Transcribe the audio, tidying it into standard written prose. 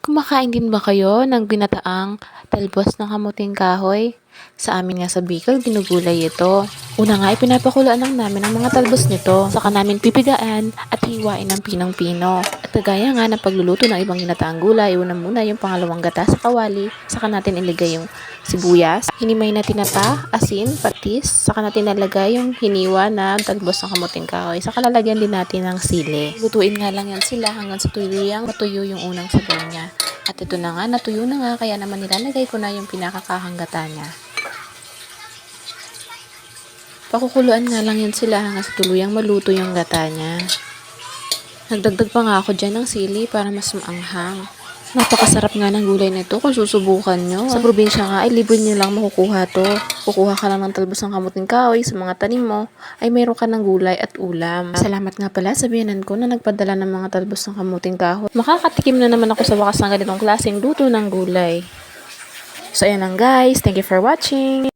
Kumakain din ba kayo ng ginataang talbos ng kamuting kahoy? Sa amin nga sa Bicol, ginugulay ito. Una nga, ipinapakuluan lang namin ang mga talbos nito. Saka namin pipigaan at hiwain ng pinang-pino. At kagaya nga ng pagluluto ng ibang ginataang gulay, una muna yung pangalawang gata sa kawali. Saka natin ilagay yung sibuyas, hinimay na tinapa, asin, patis. Saka natin nalagay yung hiniwa na talbos ng kamuting kahoy. Saka lalagyan din natin ng sili. Lutuin nga lang yan sila hanggang sa tuluyang matuyo yung unang sabaw niya. At ito na nga, natuyo na nga, kaya naman nilalagay ko na yung pinakakahang gata niya. Pakukuluan nga lang yan sila hanggang sa tuluyang maluto yung gata niya. Nagdagdag pa nga ako dyan ng sili para mas maanghang. Napakasarap nga ng gulay nito kung susubukan nyo. Sa probinsya nga ay libre nyo lang makukuha to. Kukuha ka lang ng talbos ng kamuting kahoy sa mga tanim mo ay mayroon ka ng gulay at ulam. Salamat nga pala sa biyanan ko na nagpadala ng mga talbos ng kamuting kahoy. Makakatikim na naman ako sa wakas ng ganitong klaseng luto ng gulay. So ayan lang guys, thank you for watching.